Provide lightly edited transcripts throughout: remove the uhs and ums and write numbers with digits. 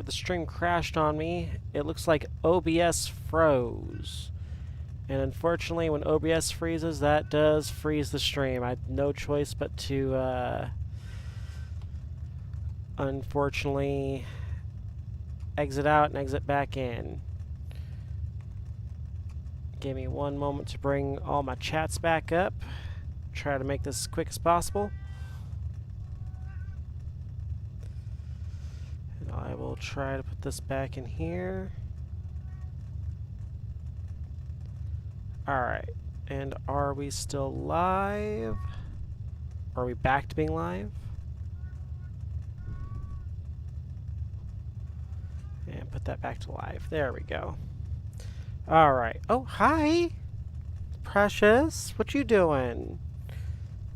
the stream crashed on me. It looks like OBS froze. And unfortunately, when OBS freezes, that does freeze the stream. I had no choice but to, unfortunately, exit out and exit back in. Give me one moment to bring all my chats back up. Try to make this as quick as possible. And I will try to put this back in here. Alright, and are we still live? Are we back to being live? And put that back to live. There we go. Alright. Oh, hi! Precious, what you doing?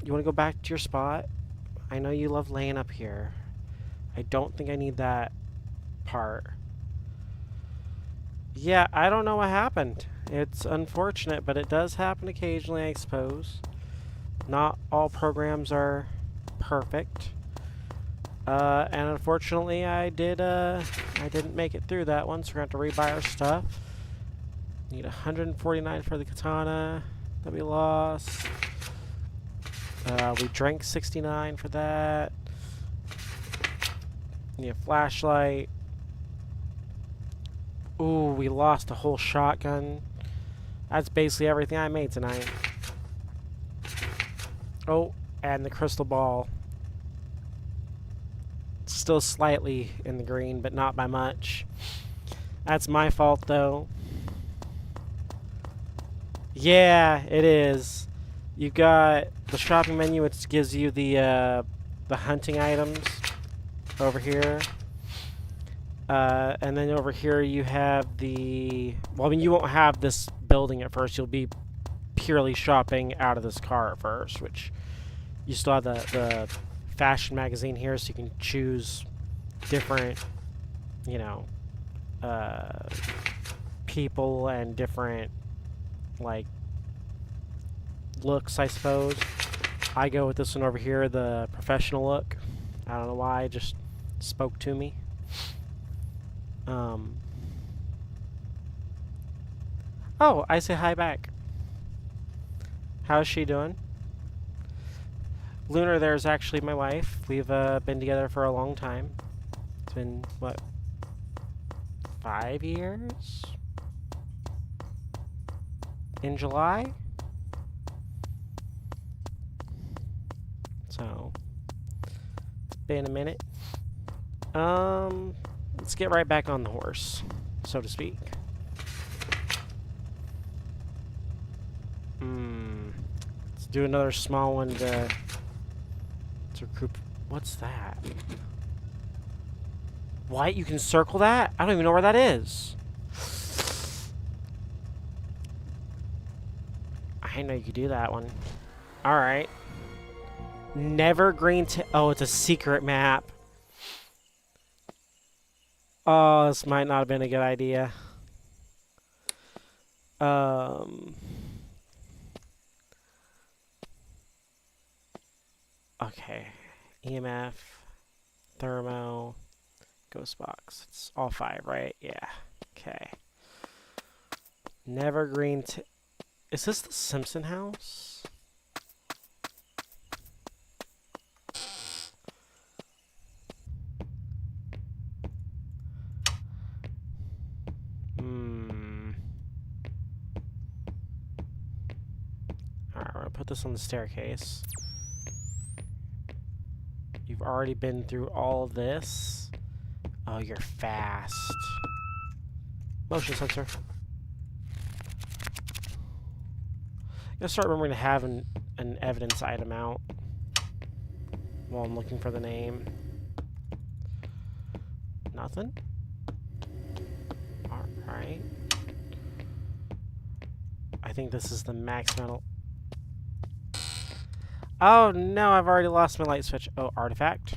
You want to go back to your spot? I know you love laying up here. I don't think I need that part. Yeah, I don't know what happened. It's unfortunate, but it does happen occasionally, I suppose. Not all programs are perfect. And unfortunately, I didn't make it through that one, so we're going to have to rebuy our stuff. Need 149 for the katana that we lost. We drank 69 for that. Need a flashlight. Ooh, we lost a whole shotgun. That's basically everything I made tonight. Oh, and the crystal ball. Still slightly in the green, but not by much. That's my fault, though. Yeah, it is. You've got the shopping menu, which gives you the hunting items over here. And then over here you have the... Well, I mean, you won't have this building at first. You'll be purely shopping out of this car at first, which you still have the fashion magazine here, so you can choose different, you know, people and different, like, looks, I suppose. I go with this one over here, the professional look. I don't know why, it just spoke to me. Oh, I say hi back. How's she doing? Lunar there is actually my wife. We've been together for a long time. It's been, what, 5 years? In July? So, it's been a minute. Let's get right back on the horse, so to speak. Let's do another small one to recruit. What's that? What? You can circle that? I don't even know where that is. I didn't know you could do that one. Alright. Never green to... Oh, it's a secret map. Oh, this might not have been a good idea. Okay. EMF, thermo, ghost box. It's all 5, right? Yeah. Okay. Never green to... Is this the Simpson house? Alright, we're gonna put this on the staircase. You've already been through all of this. Oh, you're fast. Motion sensor. I'm gonna start remembering to have an evidence item out while I'm looking for the name. Nothing? Alright. I think this is the max metal. Oh no, I've already lost my light switch. Oh, artifact.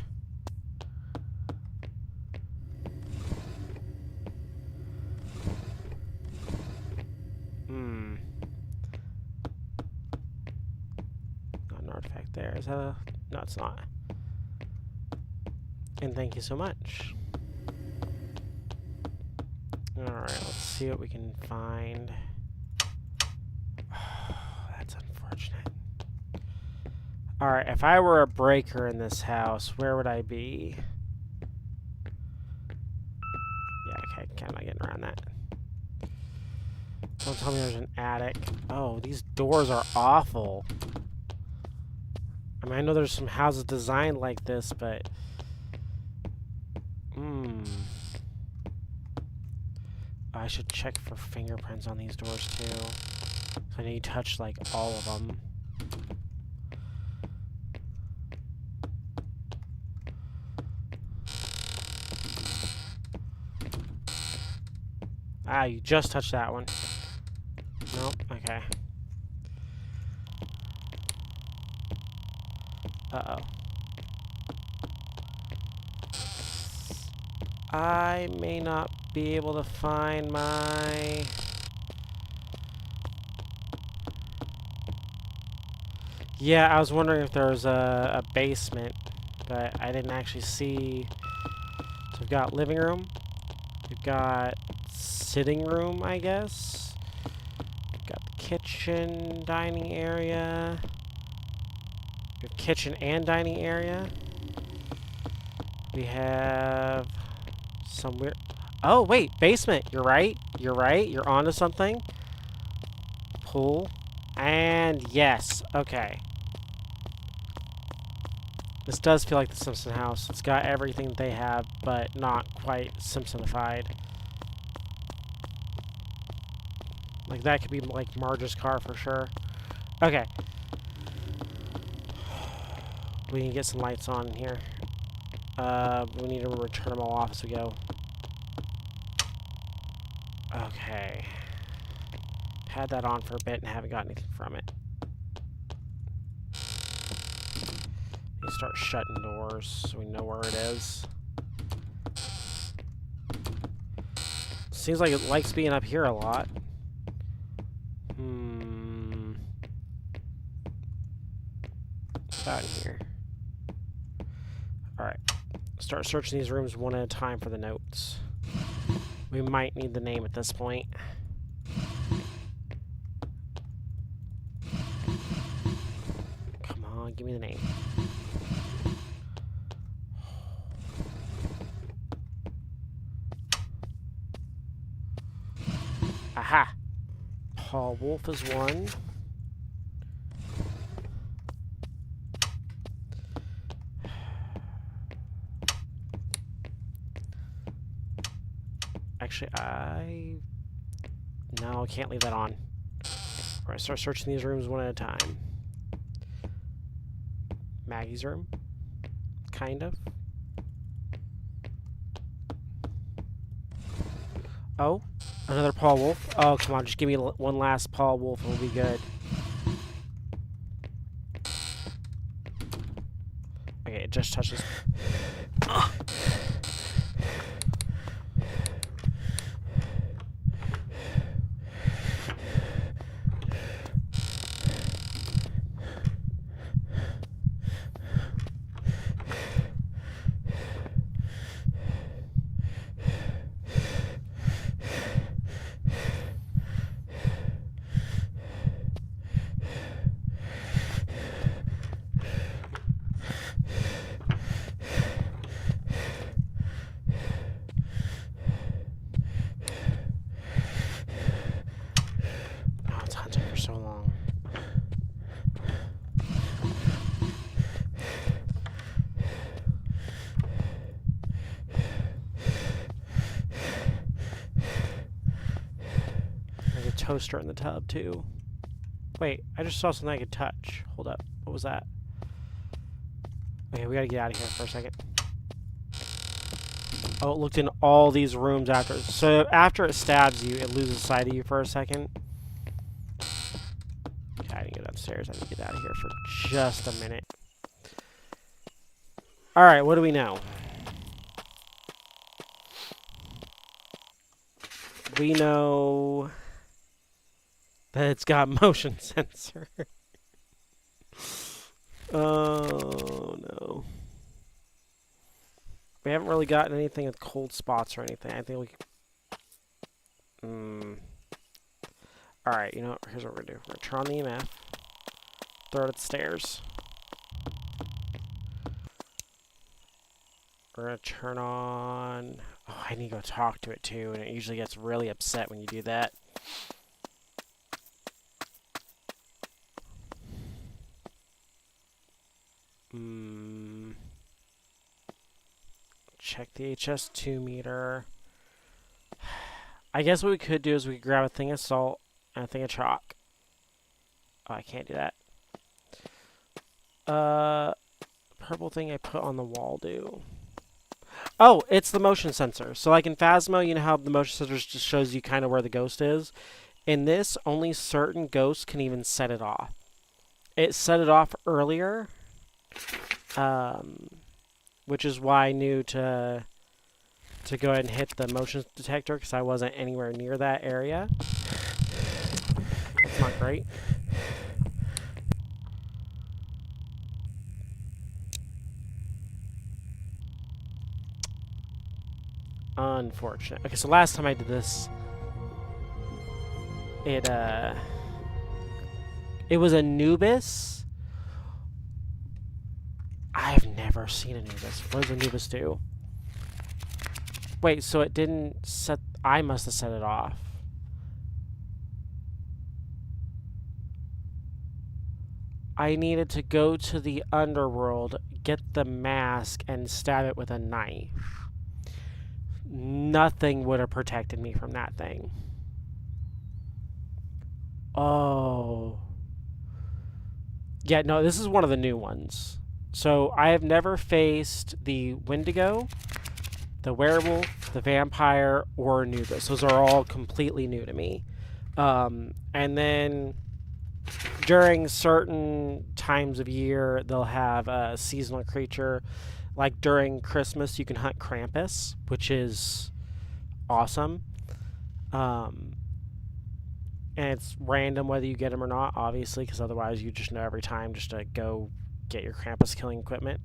Not an artifact there. Is that a... No, it's not. And thank you so much. Alright, let's see what we can find. Oh, that's unfortunate. Alright, if I were a breaker in this house, where would I be? Yeah, okay, kind of getting around that. Don't tell me there's an attic. Oh, these doors are awful. I mean, I know there's some houses designed like this, but... I should check for fingerprints on these doors, too. I know you touched, like, all of them. Ah, you just touched that one. Nope, okay. Uh-oh. I may not be able to find my... Yeah, I was wondering if there was a basement, but I didn't actually see... So we've got living room. We've got sitting room, I guess. We've got kitchen, dining area. We have kitchen and dining area. We have some weird... Oh, wait, basement. You're right. You're right. You're onto something. Pool. And yes. Okay. This does feel like the Simpson house. It's got everything they have, but not quite Simpsonified. Like, that could be, like, Marge's car for sure. Okay. We need to get some lights on in here. We need to return them all off as we go. Okay. Had that on for a bit and haven't got anything from it. Need to start shutting doors so we know where it is. Seems like it likes being up here a lot. What's out in here? Alright. Start searching these rooms one at a time for the notes. We might need the name at this point. Come on, give me the name. Aha! Paul Wolf is one. Actually, No, I can't leave that on. Alright, start searching these rooms one at a time. Maggie's room? Kind of. Oh, another Paul Wolf? Oh, come on, just give me one last Paul Wolf and we'll be good. Okay, it just touches... so long. There's a toaster in the tub too. Wait, I just saw something I could touch. Hold up. What was that? Okay, we gotta get out of here for a second. Oh, it looked in all these rooms after. So after it stabs you, it loses sight of you for a second. I need to get upstairs. I need to get out of here for just a minute. Alright, what do we know? We know that it's got motion sensor. Oh, no. We haven't really gotten anything with cold spots or anything. I think we... Alright, you know what? Here's what we're going to do. We're going to turn on the EMF. Throw it at the stairs. We're going to turn on... Oh, I need to go talk to it too, and it usually gets really upset when you do that. Check the HS2 meter. I guess what we could do is we could grab a thing of salt and a thing of chalk. Oh, I can't do that. Purple thing I put on the wall do. Oh, it's the motion sensor. So like in Phasmo, you know how the motion sensor just shows you kind of where the ghost is? In this, only certain ghosts can even set it off. It set it off earlier, which is why I knew to go ahead and hit the motion detector because I wasn't anywhere near that area. It's not great. Unfortunate. Okay, so last time I did this, it was Anubis. I've never seen Anubis. What does Anubis do? Wait, so it didn't set... I must have set it off. I needed to go to the underworld, get the mask, and stab it with a knife. Nothing would have protected me from that thing. Oh. Yeah, no, this is one of the new ones. So I have never faced the Wendigo, the werewolf, the vampire, or Anubis. Those are all completely new to me. And then during certain times of year, they'll have a seasonal creature. Like during Christmas, you can hunt Krampus, which is awesome. And it's random whether you get him or not, obviously, because otherwise you just know every time just to go get your Krampus killing equipment.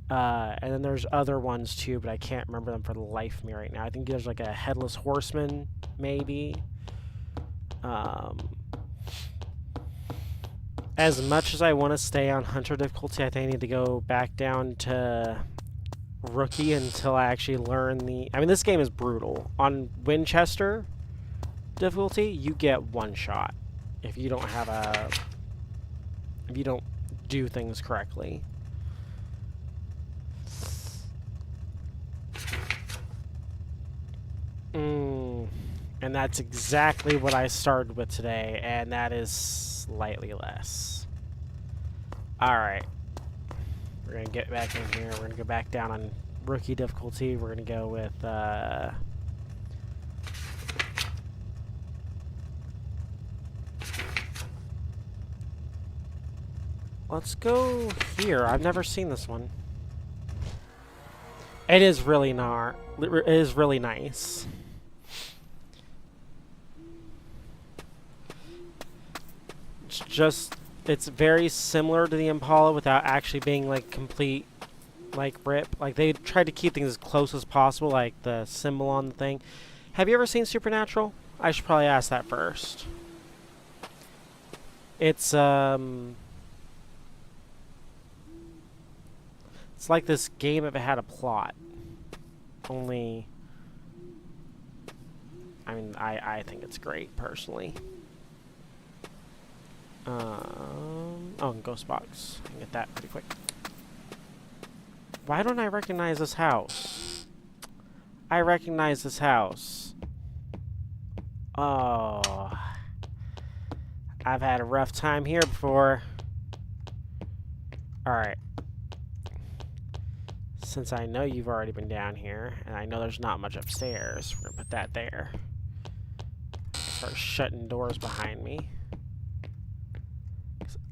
And then there's other ones too, but I can't remember them for the life of me right now. I think there's like a Headless Horseman, maybe. As much as I want to stay on Hunter difficulty, I think I need to go back down to Rookie until I actually learn the... I mean, this game is brutal. On Winchester difficulty, you get one shot if you don't have a... if you don't do things correctly. And that's exactly what I started with today, and that is slightly less. Alright. We're going to get back in here. We're going to go back down on Rookie difficulty. We're going to go with... let's go here. I've never seen this one. It is really it is really nice. It's very similar to the Impala without actually being like complete like rip. Like they tried to keep things as close as possible, like the symbol on the thing. Have you ever seen Supernatural? I should probably ask that first. It's like this game if it had a plot. Only I mean I think it's great personally. Oh, and Ghost Box. I can get that pretty quick. Why don't I recognize this house? I recognize this house. Oh. I've had a rough time here before. Alright. Since I know you've already been down here, and I know there's not much upstairs, we're gonna put that there. Start shutting doors behind me.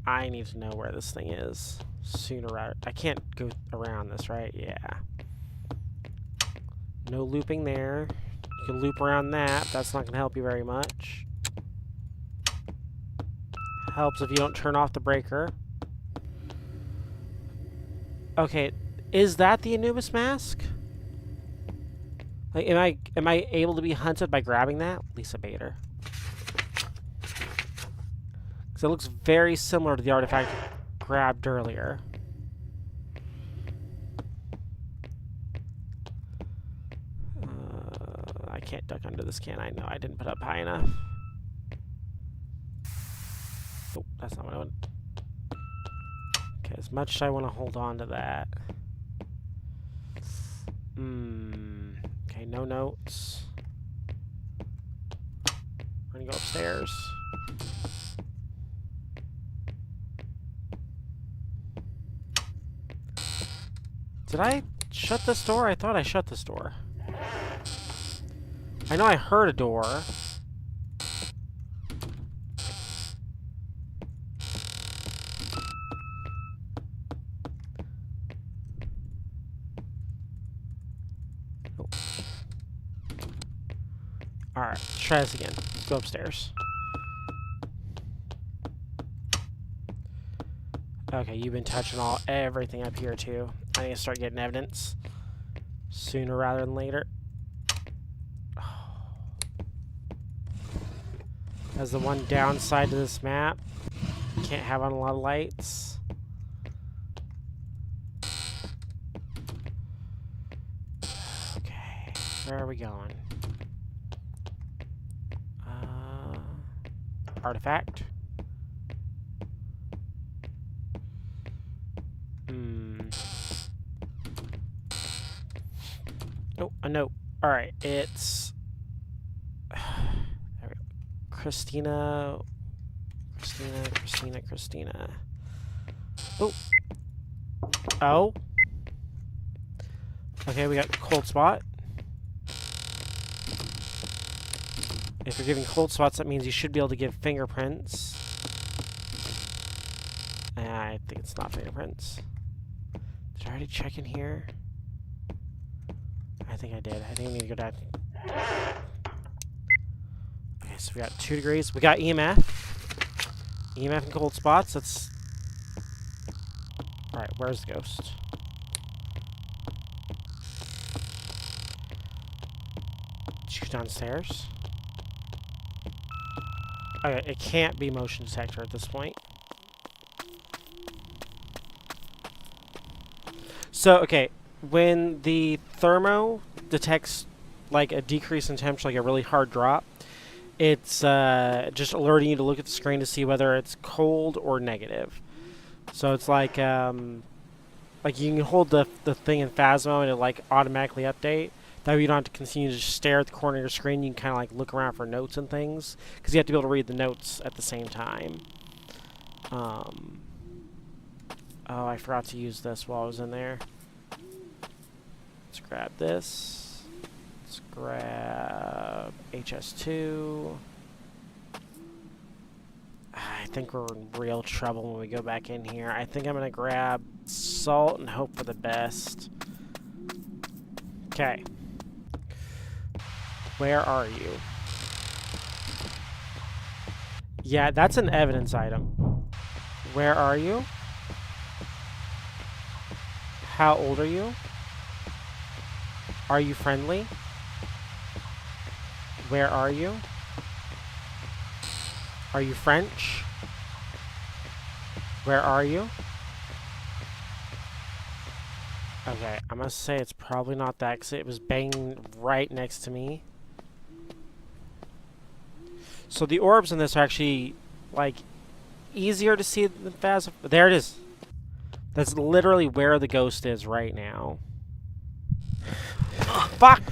I need to know where this thing is sooner rather. I can't go around this, right? Yeah. No looping there. You can loop around that. That's not going to help you very much. Helps if you don't turn off the breaker. Okay. Is that the Anubis mask? Like, am I able to be hunted by grabbing that? Lisa Bader. Because it looks very similar to the artifact grabbed earlier. I can't duck under this, can I? No, I didn't put up high enough. Oh, that's not what I want. Okay, as much as I want to hold on to that. Okay, no notes. We're gonna go upstairs. Did I shut this door? I thought I shut this door. I know I heard a door. Oh. Alright, let's try this again. Let's go upstairs. Okay, you've been touching everything up here too. I need to start getting evidence sooner rather than later. That's the one downside to this map. Can't have on a lot of lights. Okay, where are we going? Artifact. Oh, a note. Alright, it's... There we go. Christina. Oh. Oh. Okay, we got cold spot. If you're giving cold spots, that means you should be able to give fingerprints. I think it's not fingerprints. Did I already check in here? I think I did. I think we need to go down. Okay, so we got 2 degrees. We got EMF. EMF and cold spots. That's... Alright, where's the ghost? She's downstairs. Okay, it can't be motion detector at this point. So, okay, when the thermo detects like a decrease in temperature, like a really hard drop, it's just alerting you to look at the screen to see whether it's cold or negative. So it's like you can hold the thing in Phasmo and it'll like automatically update. That way you don't have to continue to just stare at the corner of your screen. You can kind of like look around for notes and things, because you have to be able to read the notes at the same time. Oh, I forgot to use this while I was in there. Let's grab this. Let's grab HS2. I think we're in real trouble when we go back in here. I think I'm going to grab salt and hope for the best. Okay. Where are you? Yeah, that's an evidence item. Where are you? How old are you? Are you friendly? Where are you? Are you French? Where are you? Okay, I must say it's probably not that, because it was banging right next to me. So the orbs in this are actually, like, easier to see than Phasmophobia. There it is. That's literally where the ghost is right now. Fuck!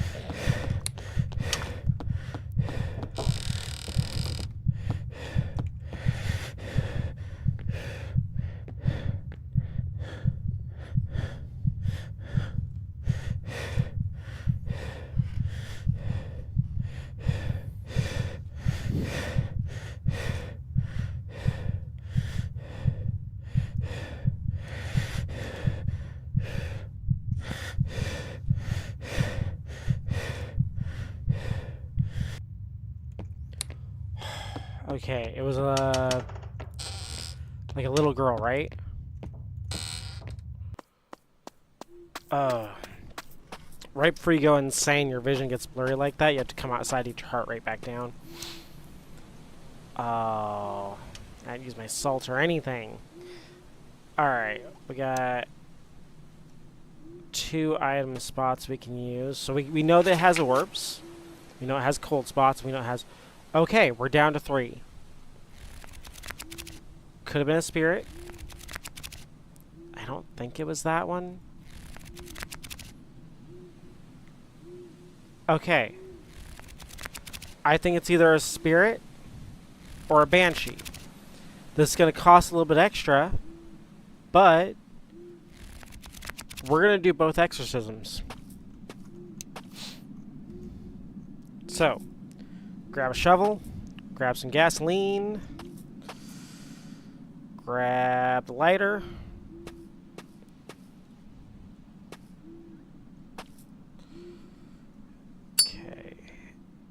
Okay, it was like a little girl, right? right before you go insane, your vision gets blurry like that. You have to come outside, eat your heart rate back down. Oh, I didn't use my salt or anything. Alright, we got 2 item spots we can use. So we know that it has warps. We know it has cold spots. We know it has... Okay, we're down to 3. Could have been a spirit. I don't think it was that one. Okay. I think it's either a spirit or a banshee. This is going to cost a little bit extra, but we're going to do both exorcisms. So, grab a shovel, grab some gasoline, grab the lighter. Okay.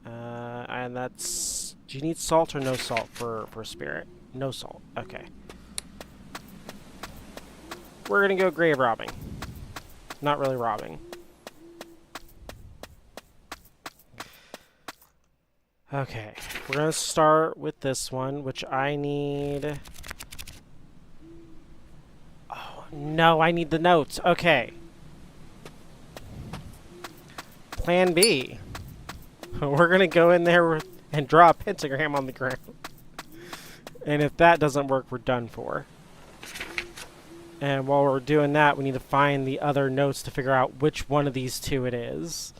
And that's... Do you need salt or no salt for spirit? No salt. Okay. We're going to go grave robbing. Not really robbing. Okay. We're going to start with this one, which I need... Oh, no, I need the notes. Okay. Plan B. We're going to go in there and draw a pentagram on the ground. And if that doesn't work, we're done for. And while we're doing that, we need to find the other notes to figure out which one of these 2 it is.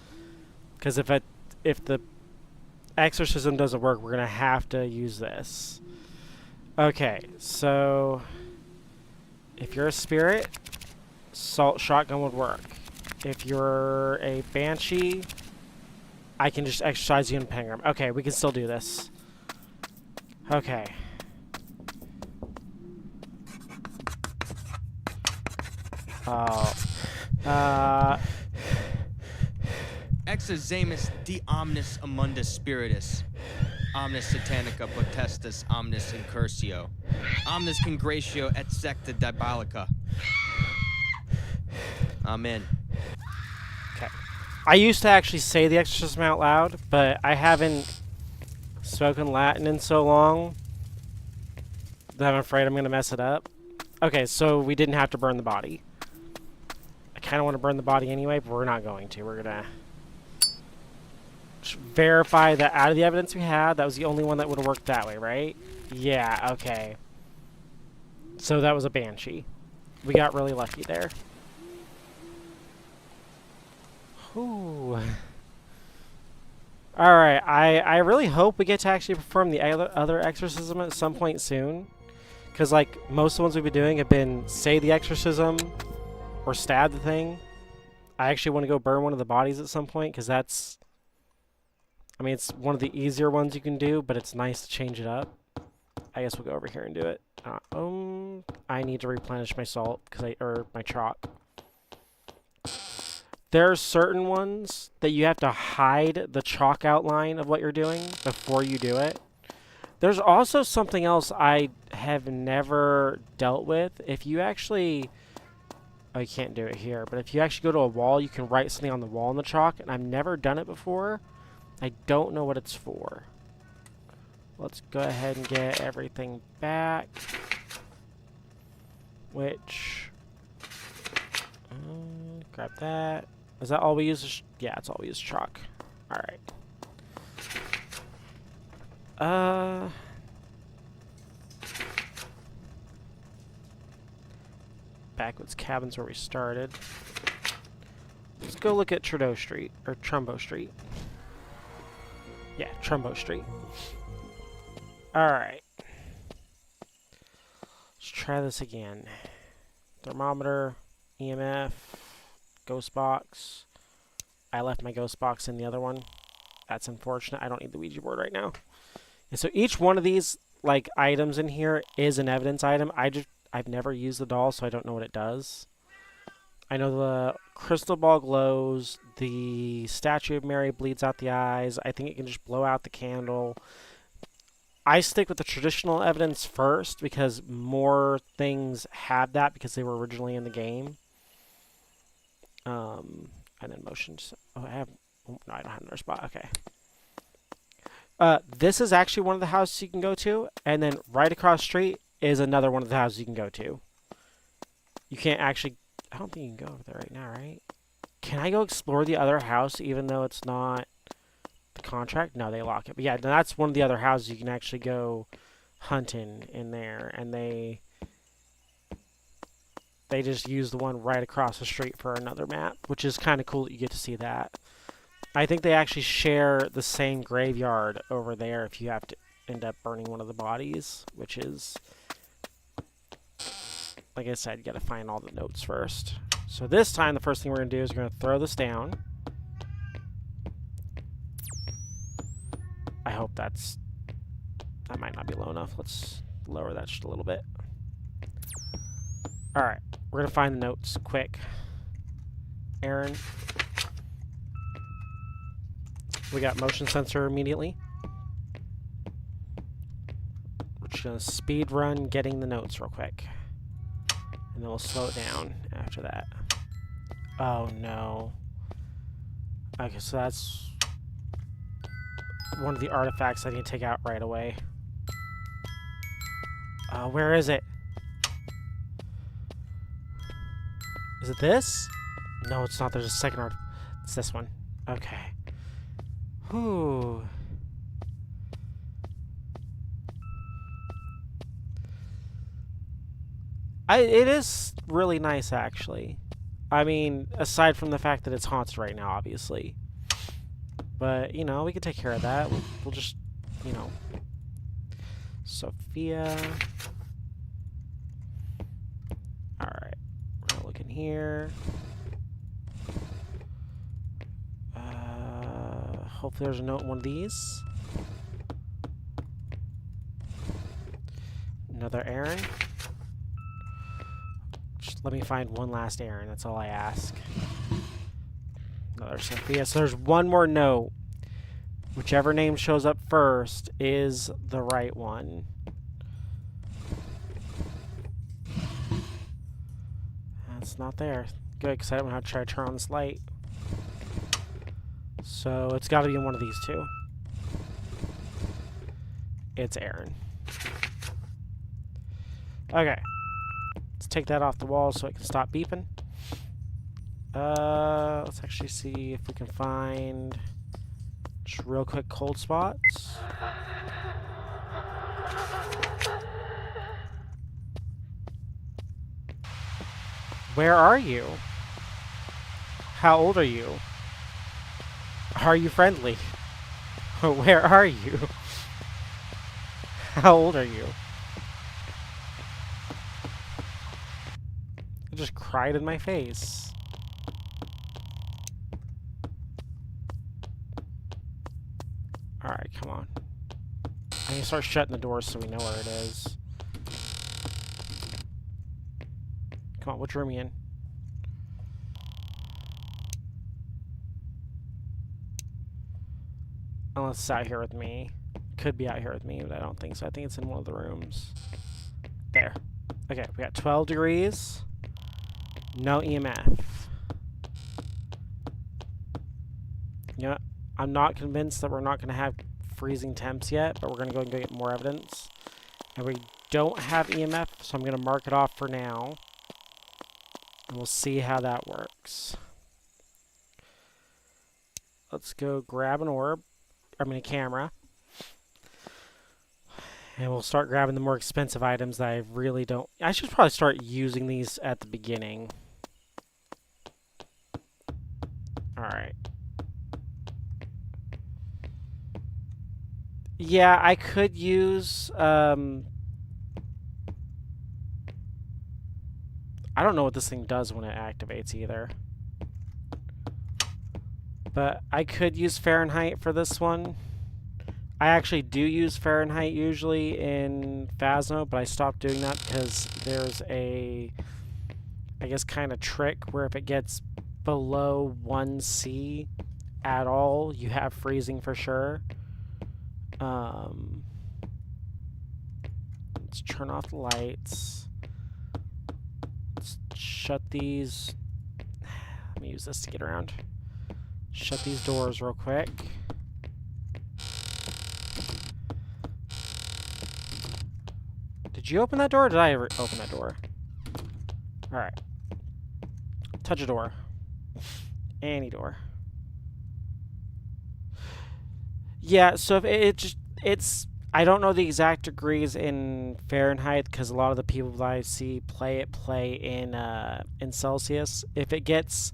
Because if the exorcism doesn't work, we're going to have to use this. Okay, so if you're a spirit, salt shotgun would work. If you're a banshee, I can just exercise you in pentagram. Okay, we can still do this. Okay. Exozamus de omnis amundus spiritus. Omnis satanica potestas omnis incursio. Omnis congratio et secta diabolica. Amen. Okay. I used to actually say the exorcism out loud, but I haven't spoken Latin in so long that I'm afraid I'm going to mess it up. Okay, so we didn't have to burn the body. I kind of want to burn the body anyway, but we're not going to. We're going to verify that out of the evidence we had, that was the only one that would have worked that way, right? Yeah, okay. So that was a banshee. We got really lucky there. Ooh. Alright, I really hope we get to actually perform the other exorcism at some point soon. Because, like, most of the ones we've been doing have been say the exorcism or stab the thing. I actually want to go burn one of the bodies at some point, because that's... I mean, it's one of the easier ones you can do, but it's nice to change it up. I guess we'll go over here and do it. I need to replenish my salt, or my chalk. There are certain ones that you have to hide the chalk outline of what you're doing before you do it. There's also something else I have never dealt with. If you actually... Oh, you can't do it here. But if you actually go to a wall, you can write something on the wall in the chalk. And I've never done it before. I don't know what it's for. Let's go ahead and get everything back. Which... grab that. Is that all we use? Yeah, it's all we use, chalk. Alright. Backwoods Cabin's where we started. Let's go look at Trudeau Street, or Trumbo Street. Yeah, Trumbo Street. Alright. Let's try this again. Thermometer, EMF, ghost box. I left my ghost box in the other one. That's unfortunate. I don't need the Ouija board right now. And so each one of these like items in here is an evidence item. I've never used the doll, so I don't know what it does. I know the crystal ball glows. The statue of Mary bleeds out the eyes. I think it can just blow out the candle. I stick with the traditional evidence first because more things have that because they were originally in the game. And then motion. Oh, I have. Oh, no, I don't have another spot. Okay. This is actually one of the houses you can go to, and then right across the street is another one of the houses you can go to. You can't actually. I don't think you can go over there right now, right? Can I go explore the other house even though it's not the contract? No, they lock it. But yeah, that's one of the other houses you can actually go hunting in there, and they just use the one right across the street for another map, which is kind of cool that you get to see that. I think they actually share the same graveyard over there if you have to end up burning one of the bodies, which is, like I said, you got to find all the notes first. So this time, the first thing we're going to do is we're going to throw this down. I hope that might not be low enough. Let's lower that just a little bit. Alright, we're going to find the notes quick. Aaron. We got motion sensor immediately. We're just going to speed run getting the notes real quick. And then we'll slow it down after that. Oh no. Okay, so that's one of the artifacts I need to take out right away. Where is it? Is it this? No, it's not. There's a second art. It's this one. Okay. Whew. It is really nice, actually. I mean, aside from the fact that it's haunted right now, obviously. But, you know, we can take care of that. We'll just, you know. Sophia. Alright. We're gonna look in here. Hopefully there's a note in one of these. Another Aaron. Just let me find one last Aaron. That's all I ask. Another Sophia. So there's one more note. Whichever name shows up first is the right one. That's not there. Good, because I don't know how to try to turn on this light. So it's got to be in one of these two. It's Aaron. Okay. Let's take that off the wall so it can stop beeping. Let's actually see if we can find just real quick cold spots. Where are you? How old are you? Are you friendly? Where are you? How old are you? It just cried in my face. Alright, come on. I need to start shutting the doors so we know where it is. Come on, which room are you in? Unless it's out here with me. Could be out here with me, but I don't think so. I think it's in one of the rooms. There. Okay, we got 12 degrees. No EMF. You know what? I'm not convinced that we're not going to have freezing temps yet, but we're going to go and go get more evidence. And we don't have EMF, so I'm going to mark it off for now. And we'll see how that works. Let's go grab an orb. I mean a camera. And we'll start grabbing the more expensive items that I really don't... I should probably start using these at the beginning. Alright. Yeah, I could use... I don't know what this thing does when it activates either. But I could use Fahrenheit for this one. I actually do use Fahrenheit usually in Phasmo, but I stopped doing that because there's a, I guess, kind of trick where if it gets below 1C at all, you have freezing for sure. Let's turn off the lights. Let's shut these. Let me use this to get around. Shut these doors real quick. Did you open that door or did I open that door? Alright. Touch a door. Any door. Yeah, so if it's I don't know the exact degrees in Fahrenheit because a lot of the people that I see play in Celsius. If it gets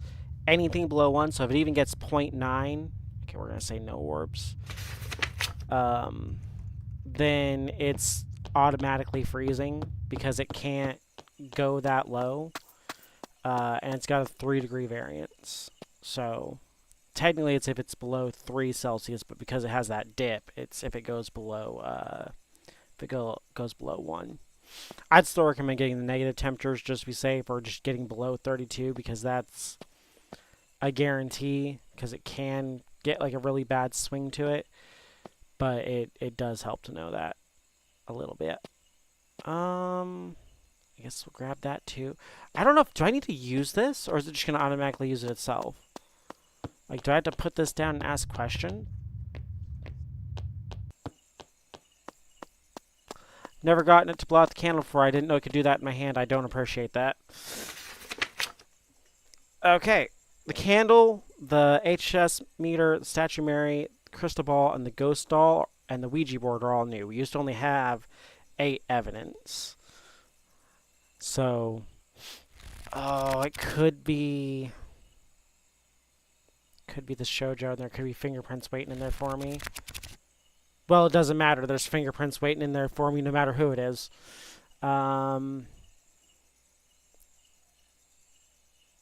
anything below 1, so if it even gets 0.9, okay, we're gonna say no orbs. Then it's automatically freezing because it can't go that low, and it's got a 3-degree variance. So technically, it's if it's below 3 Celsius, but because it has that dip, it's if it goes below goes below 1. I'd still recommend getting the negative temperatures just to be safe, or just getting below 32 because that's a guarantee because it can get like a really bad swing to it, but it does help to know that a little bit. I guess we'll grab that too. I don't know do I need to use this or is it just gonna automatically use it itself? Like, do I have to put this down and ask question? Never gotten it to blow out the candle before. I didn't know it could do that in my hand. I don't appreciate that. Okay. The candle, the HS meter, the Statue of Mary, crystal ball, and the ghost doll, and the Ouija board are all new. We used to only have 8 evidence. So, oh, it could be the shoujo, and there could be fingerprints waiting in there for me. Well, it doesn't matter. There's fingerprints waiting in there for me no matter who it is.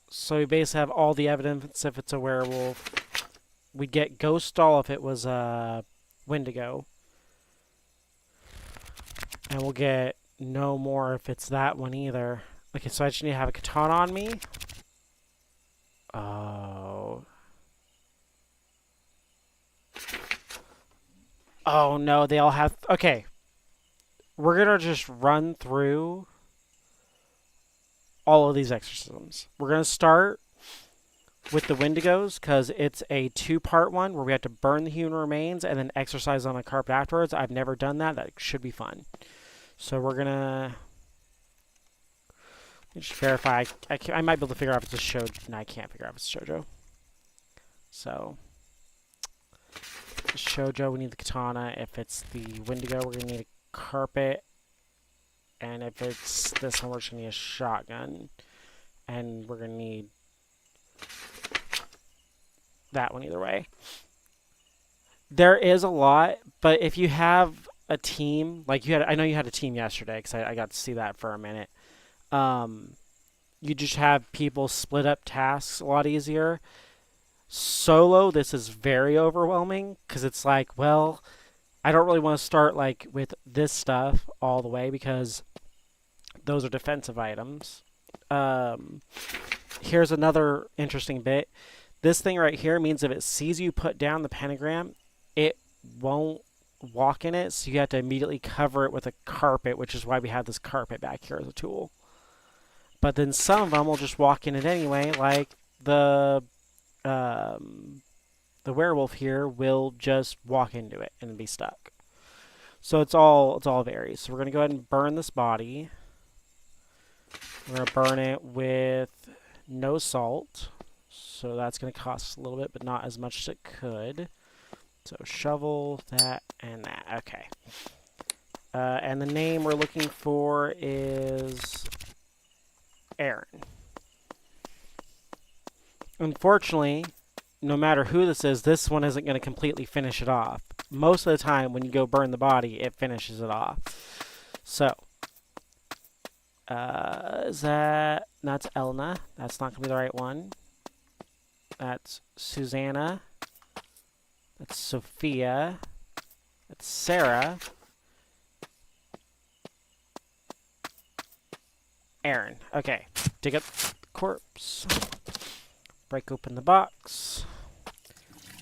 So we basically have all the evidence if it's a werewolf. We'd get ghost doll if it was Wendigo. And we'll get no more if it's that one either. Okay, so I just need to have a katana on me. Oh. Oh no, they all have... Okay. We're gonna just run through all of these exorcisms. We're gonna start with the Wendigos, because it's a 2-part one where we have to burn the human remains and then exorcise on a carpet afterwards. I've never done that. That should be fun. So we're gonna... Let me just verify. I might be able to figure out if it's a shoujo. No, I can't figure out if it's a shoujo. So... shoujo, we need the katana. If it's the Wendigo, we're going to need a carpet. And if it's this one, we're just going to need a shotgun. And we're going to need that one either way. There is a lot, but if you have a team, like you had, I know you had a team yesterday, because I got to see that for a minute. You just have people split up tasks a lot easier. Solo, this is very overwhelming because it's like, well, I don't really want to start like with this stuff all the way because those are defensive items. Here's another interesting bit. This thing right here means if it sees you put down the pentagram, it won't walk in it, so you have to immediately cover it with a carpet, which is why we have this carpet back here as a tool. But then some of them will just walk in it anyway, like the werewolf here will just walk into it and be stuck. So it's all varies. So we're gonna go ahead and burn this body. We're gonna burn it with no salt. So that's gonna cost us a little bit, but not as much as it could. So shovel, that, and that. Okay. And the name we're looking for is Aaron. Unfortunately, no matter who this is, this one isn't going to completely finish it off. Most of the time, when you go burn the body, it finishes it off. So, that's Elna. That's not going to be the right one. That's Susanna. That's Sophia. That's Sarah. Aaron. Okay. Dig up the corpse. Break open the box.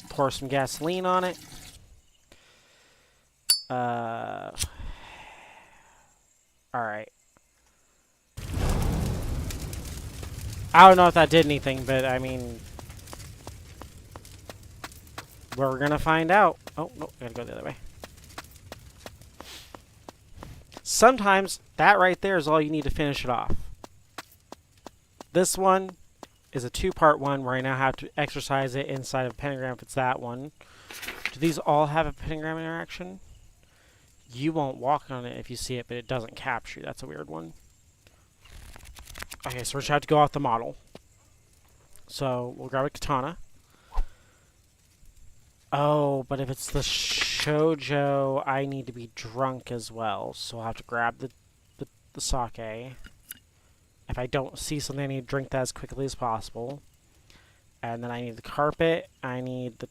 Pour some gasoline on it. Alright. I don't know if that did anything, but I mean... We're gonna find out. Oh, no, gotta go the other way. Sometimes that right there is all you need to finish it off. This one is a two-part one where I now have to exercise it inside of a pentagram if it's that one. Do these all have a pentagram interaction? You won't walk on it if you see it, but it doesn't capture you. That's a weird one. Okay, so we're just have to go off the model. So we'll grab a katana. Oh, but if it's the shoujo, I need to be drunk as well. So I'll have to grab the sake. If I don't see something, I need to drink that as quickly as possible. And then I need the carpet. I need the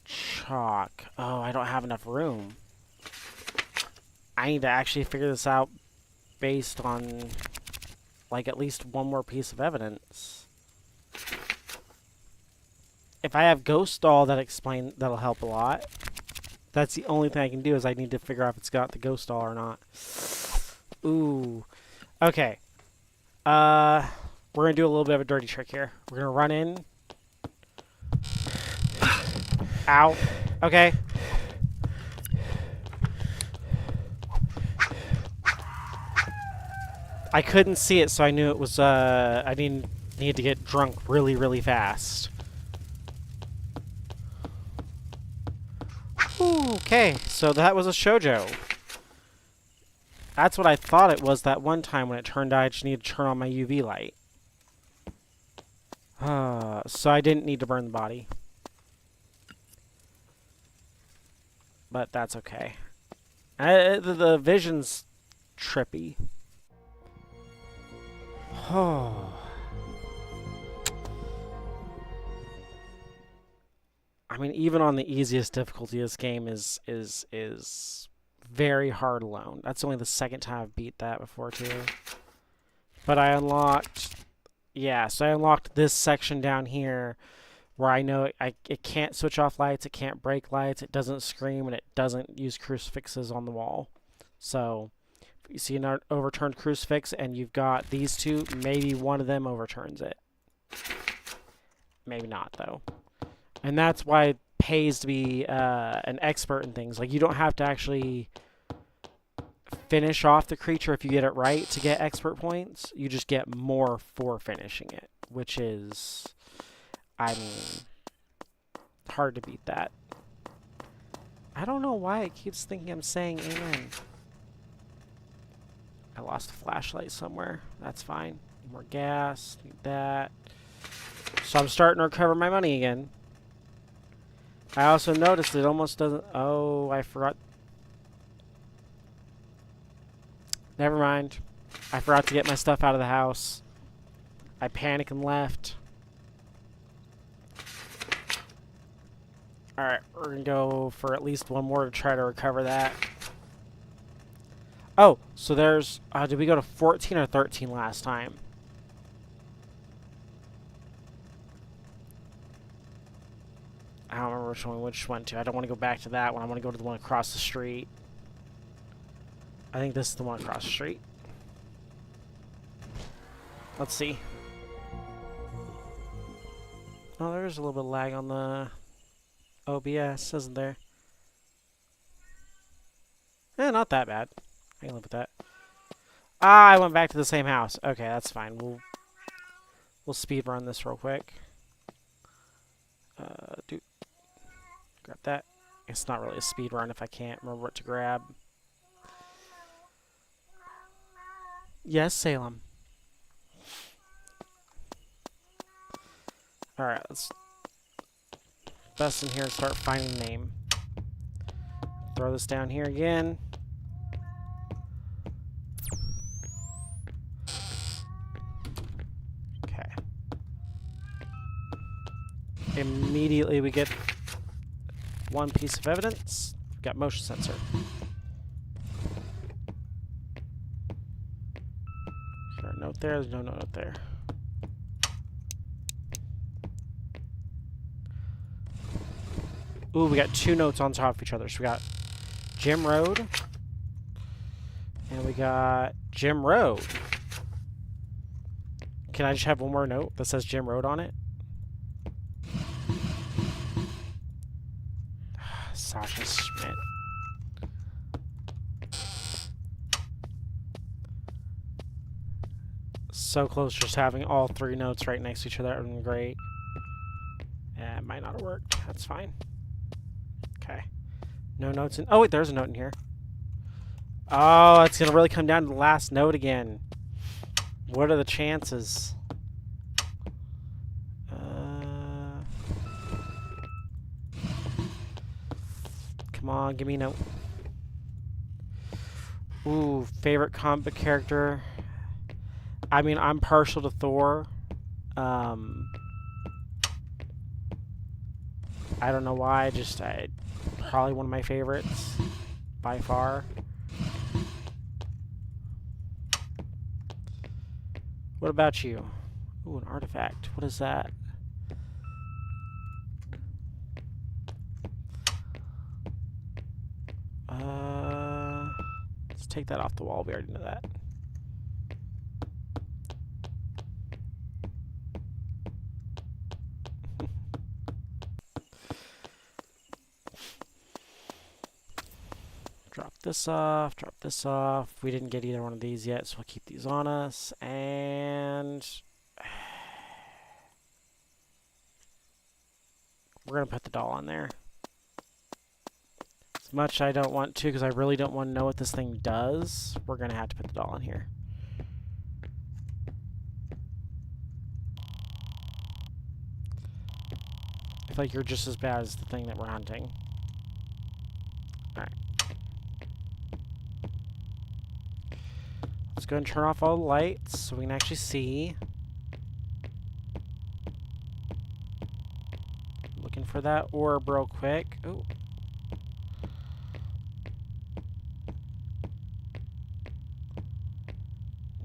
chalk. Oh, I don't have enough room. I need to actually figure this out based on, like, at least one more piece of evidence. If I have ghost doll that'll help a lot. That's the only thing I can do is I need to figure out if it's got the ghost doll or not. Ooh. Okay. We're gonna do a little bit of a dirty trick here. We're gonna run in. Ow. Okay. I couldn't see it, so I knew it was, I didn't need to get drunk really, really fast. Okay, so that was a shoujo. That's what I thought it was that one time when it turned out I just needed to turn on my UV light. So I didn't need to burn the body. But that's okay. The vision's trippy. Oh. I mean, even on the easiest difficulty, this game is very hard alone. That's only the second time I've beat that before, too. But I unlocked... Yeah, so I unlocked this section down here where I know it can't switch off lights, it can't break lights, it doesn't scream, and it doesn't use crucifixes on the wall. So, if you see an overturned crucifix and you've got these two, maybe one of them overturns it. Maybe not, though. And that's why it pays to be an expert in things. Like, you don't have to actually finish off the creature if you get it right to get expert points. You just get more for finishing it, which is, I mean, hard to beat that. I don't know why it keeps thinking I'm saying amen. I lost a flashlight somewhere. That's fine. More gas. Need that. So I'm starting to recover my money again. I also noticed it almost doesn't... Oh, I forgot. Never mind. I forgot to get my stuff out of the house. I panicked and left. Alright, we're going to go for at least one more to try to recover that. Oh, so there's... did we go to 14 or 13 last time? I don't remember which one we went to. I don't want to go back to that one. I want to go to the one across the street. I think this is the one across the street. Let's see. Oh, there's a little bit of lag on the OBS, isn't there? Eh, not that bad. I can live with that. Ah, I went back to the same house. Okay, that's fine. We'll speed run this real quick. Grab that. It's not really a speed run if I can't remember what to grab. Yes, Salem. Alright, let's bust in here and start finding the name. Throw this down here again. Okay. Immediately we get one piece of evidence. We've got motion sensor. Is there a note there? There's no note there. Ooh, we got two notes on top of each other. So we got Jim Road. And we got Jim Road. Can I just have one more note that says Jim Road on it? Sasha Schmidt. So close, just having all three notes right next to each other. That would have been great. It might not have worked. That's fine. Okay. No notes in... Oh, wait, there's a note in here. Oh, it's going to really come down to the last note again. What are the chances? Come on, give me a note. Ooh, favorite comic book character. I mean, I'm partial to Thor. I don't know why. Probably one of my favorites by far. What about you? Ooh, an artifact. What is that? Let's take that off the wall. We already know that. Drop this off, drop this off. We didn't get either one of these yet, so we'll keep these on us. And we're going to put the doll on there. As much I don't want to, because I really don't want to know what this thing does, we're going to have to put the doll on here. I feel like you're just as bad as the thing that we're hunting. Alright. Let's go and turn off all the lights so we can actually see. Looking for that orb real quick. Ooh.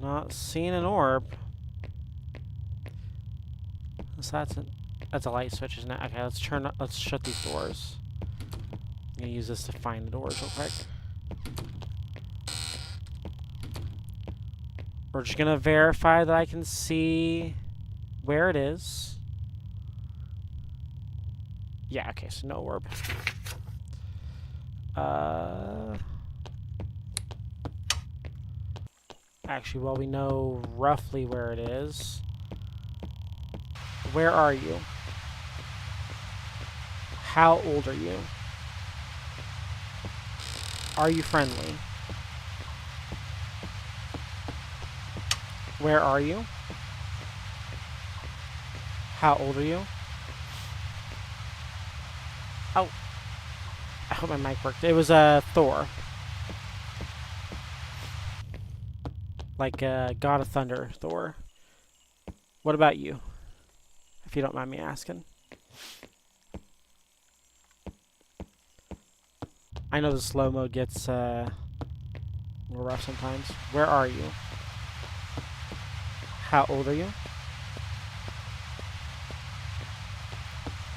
Not seeing an orb. So that's a light switch, isn't it? Okay, let's shut these doors. I'm gonna use this to find the doors real quick. We're just gonna verify that I can see where it is. Yeah, okay, so no orb. Actually, well, we know roughly where it is. Where are you? How old are you? Are you friendly? Where are you? How old are you? Oh. I hope my mic worked. It was Thor. Like God of Thunder, Thor. What about you? If you don't mind me asking. I know the slow mode gets a little rough sometimes. Where are you? How old are you?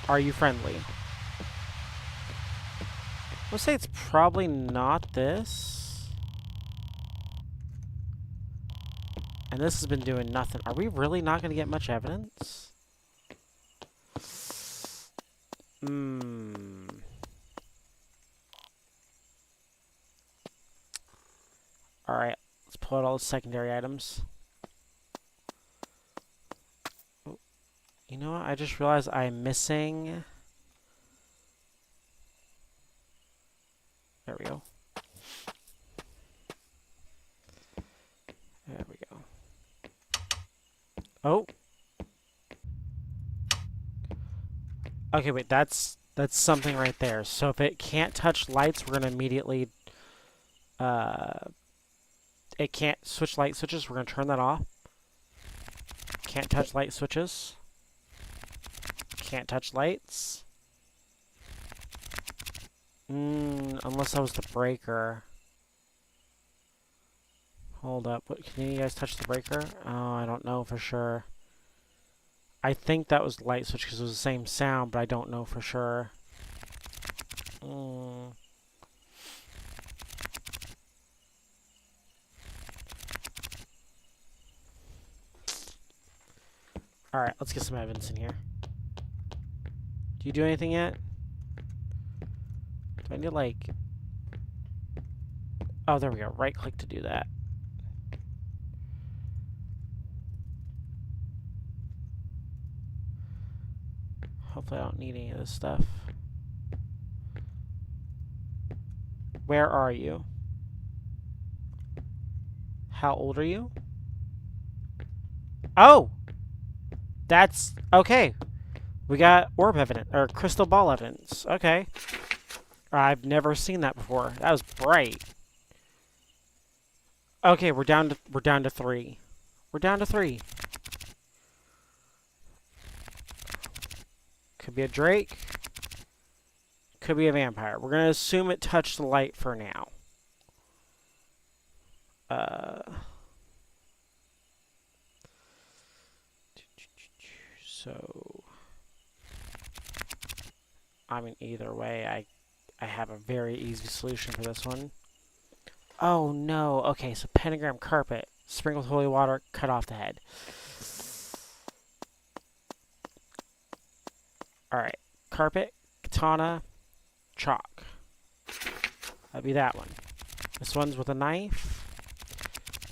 Are you friendly? Let's say it's probably not this. And this has been doing nothing. Are we really not going to get much evidence? Alright, let's pull out all the secondary items. Oh, you know what? I just realized I'm missing... There we go. There we go. Oh! Okay, wait, that's something right there. So if it can't touch lights, we're going to immediately... it can't switch light switches. We're going to turn that off. Can't touch light switches. Can't touch lights. Unless that was the breaker. Hold up. What, can you guys touch the breaker? Oh, I don't know for sure. I think that was the light switch because it was the same sound, but I don't know for sure. Alright, let's get some evidence in here. Do you do anything yet? I need, like... Oh, there we go. Right-click to do that. Hopefully I don't need any of this stuff. Where are you? How old are you? Oh! That's... Okay. We got orb evidence, or crystal ball evidence. Okay. I've never seen that before. That was bright. Okay, we're down to 3. We're down to 3. Could be a drake. Could be a vampire. We're gonna assume it touched the light for now. So I mean, either way, I have a very easy solution for this one. Oh no. Okay, so pentagram carpet. Sprinkle with holy water, cut off the head. Alright. Carpet, katana, chalk. That'd be that one. This one's with a knife.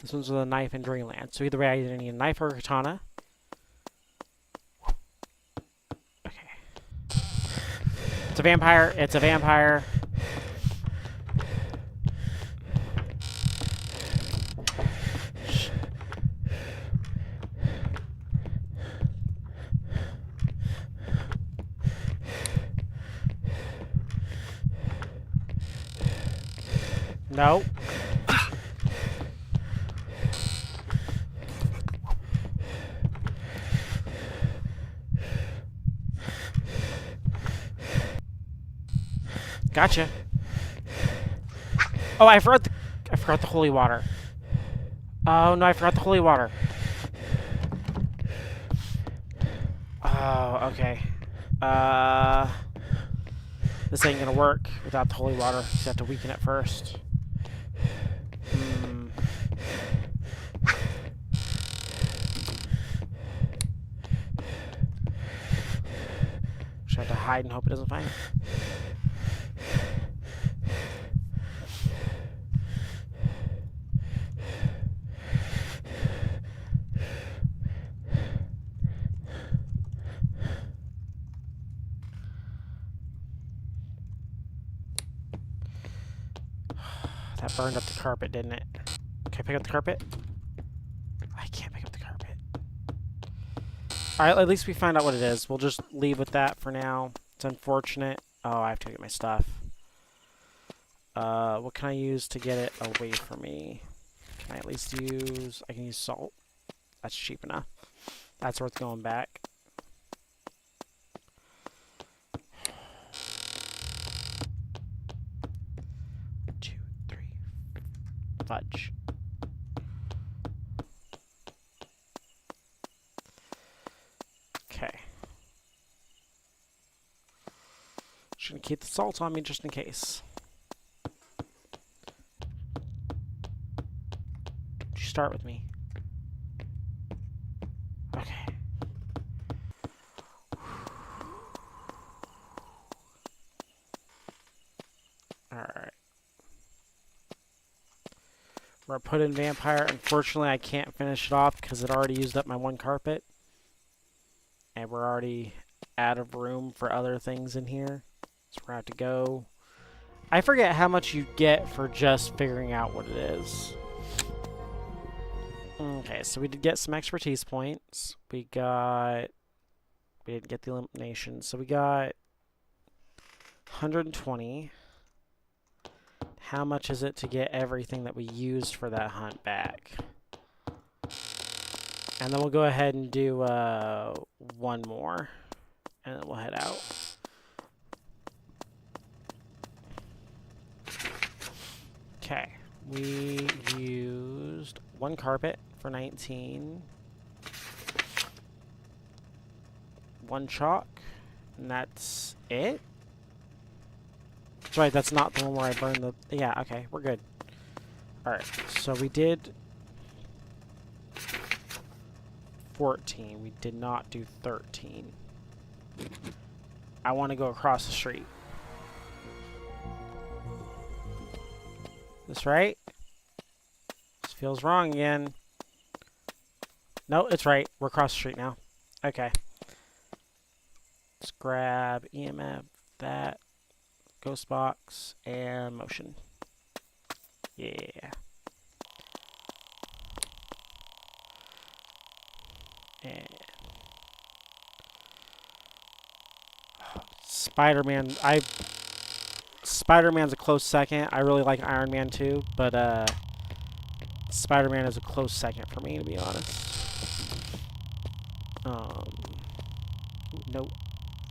This one's with a knife in Dreamland. So either way, I either need a knife or a katana. Okay. It's a vampire. It's a vampire. No. Gotcha. Oh, I forgot the holy water. Oh no, I forgot the holy water. Oh, okay. This ain't gonna work without the holy water. You have to weaken it first. Just have to hide and hope it doesn't find me. That burned up the carpet, didn't it? Can I pick up the carpet? I can't pick up the carpet. Alright, at least we find out what it is. We'll just leave with that for now. It's unfortunate. Oh, I have to get my stuff. What can I use to get it away from me? Can I at least use... I can use salt. That's cheap enough. That's worth going back. Fudge. Okay. Just gonna keep the salt on me just in case. You start with me. Okay. Alright. We're put in vampire. Unfortunately, I can't finish it off because it already used up my one carpet. And we're already out of room for other things in here. So we're going to have to go. I forget how much you get for just figuring out what it is. Okay, so we did get some expertise points. We didn't get the elimination. So we got 120. How much is it to get everything that we used for that hunt back? And then we'll go ahead and do one more. And then we'll head out. Okay. We used one carpet for 19. One chalk. And that's it? That's right, that's not the one where I burned the... Yeah, okay, we're good. Alright, so we did 14. We did not do 13. I want to go across the street. This right? This feels wrong again. No, it's right. We're across the street now. Okay. Let's grab EMF, that, ghost box, and motion. Yeah. And Spider-Man. Spider-Man's a close second. I really like Iron Man too, but Spider-Man is a close second for me, to be honest. No,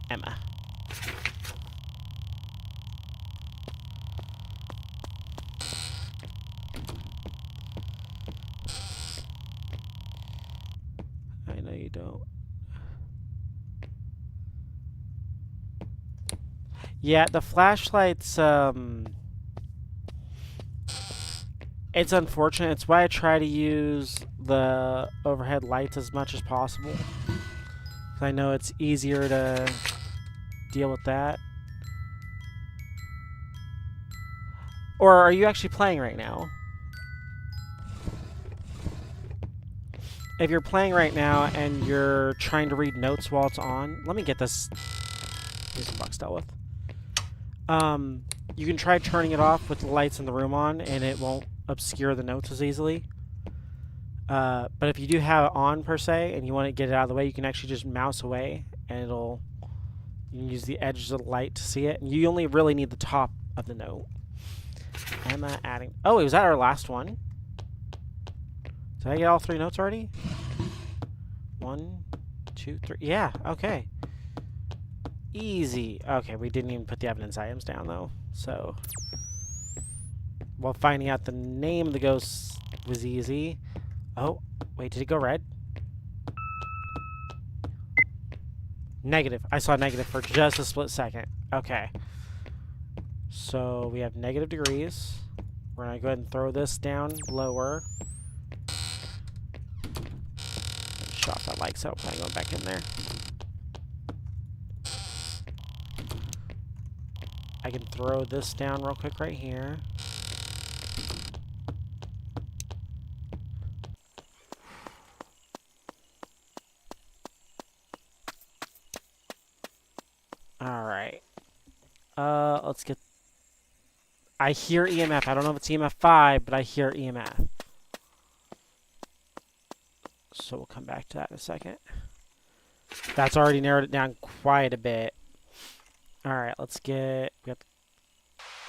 Emma. I know you don't. Yeah, the flashlights, it's unfortunate. It's why I try to use the overhead lights as much as possible. 'Cause I know it's easier to deal with that. Or are you actually playing right now? If you're playing right now and you're trying to read notes while it's on, let me get this music box dealt with. You can try turning it off with the lights in the room on, and it won't obscure the notes as easily. But if you do have it on per se, and you want to get it out of the way, you can actually just mouse away, and you can use the edges of the light to see it. And you only really need the top of the note. Emma adding. Oh, was that our last one? Did I get all 3 notes already? 1, 2, 3. Yeah. Okay. Easy. Okay, we didn't even put the evidence items down though. So, while finding out the name of the ghost was easy. Oh, wait, did it go red? Negative. I saw negative for just a split second. Okay. So, we have negative degrees. We're going to go ahead and throw this down lower. Shut off that light so I'm going back in there. I can throw this down real quick right here. Alright. Let's get... I hear EMF. I don't know if it's EMF 5, but I hear EMF. So we'll come back to that in a second. That's already narrowed it down quite a bit. Alright, let's get...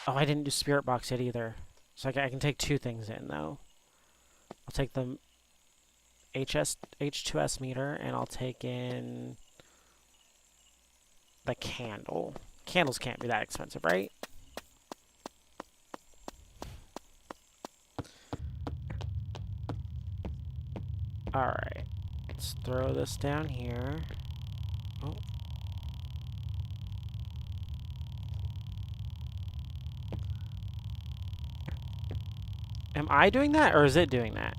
Oh, I didn't do Spirit Box yet either. So I can take 2 things in, though. I'll take the H2S meter, and I'll take in the candle. Candles can't be that expensive, right? Alright. Let's throw this down here. Oh. Am I doing that, or is it doing that?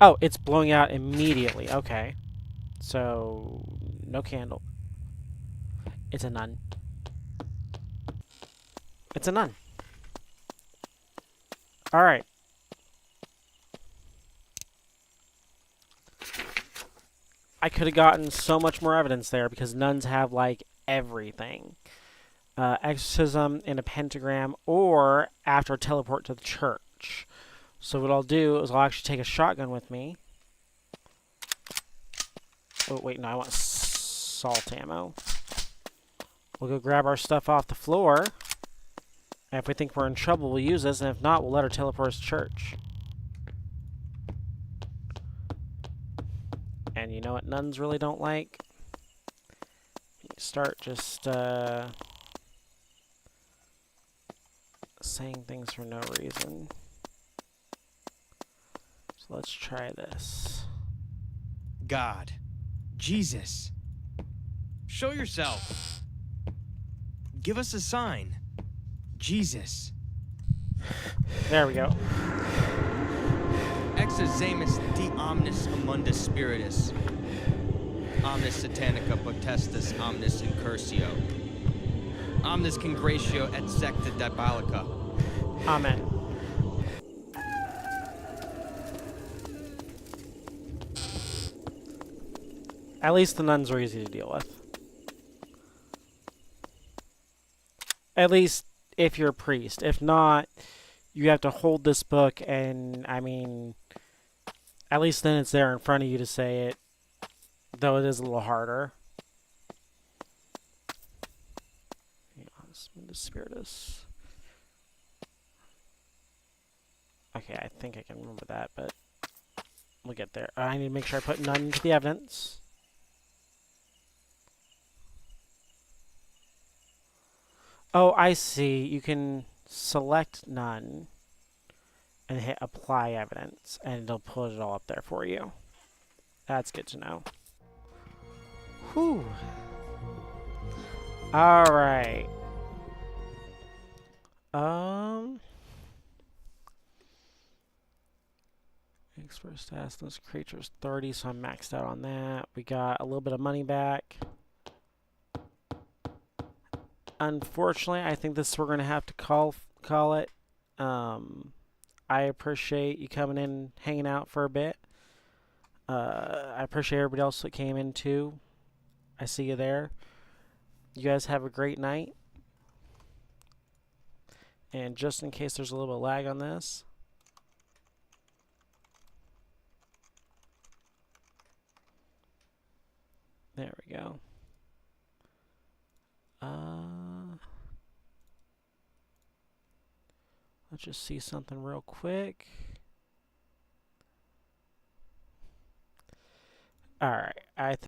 Oh, it's blowing out immediately. Okay. So, no candle. It's a nun. It's a nun. Alright. I could have gotten so much more evidence there because nuns have, like, everything. Exorcism in a pentagram, or after a teleport to the church. So what I'll do is I'll actually take a shotgun with me. Oh, wait, no, I want salt ammo. We'll go grab our stuff off the floor. And if we think we're in trouble, we'll use this, and if not, we'll let her teleport us to church. And you know what nuns really don't like? You start just, saying things for no reason. So let's try this. God. Jesus. Show yourself. Give us a sign. Jesus. There we go. Exorzamus de omnis amunda spiritus. Omnis satanica potestas omnis incursio. Omnis congratio et secta diabolica. Amen. At least the nuns were easy to deal with. At least if you're a priest. If not, you have to hold this book, and I mean, at least then it's there in front of you to say it, though it is a little harder. The Spiritus. Okay, I think I can remember that, but we'll get there. I need to make sure I put none into the evidence. Oh, I see. You can select none and hit apply evidence, and it'll put it all up there for you. That's good to know. Whew. Alright. Expert status, this creature's 30, so I'm maxed out on that. We got a little bit of money back. Unfortunately, I think this we're gonna have to call it. I appreciate you coming in, hanging out for a bit. I appreciate everybody else that came in too. I see you there. You guys have a great night. And just in case there's a little bit of lag on this, there we go. Let's just see something real quick. All right, I think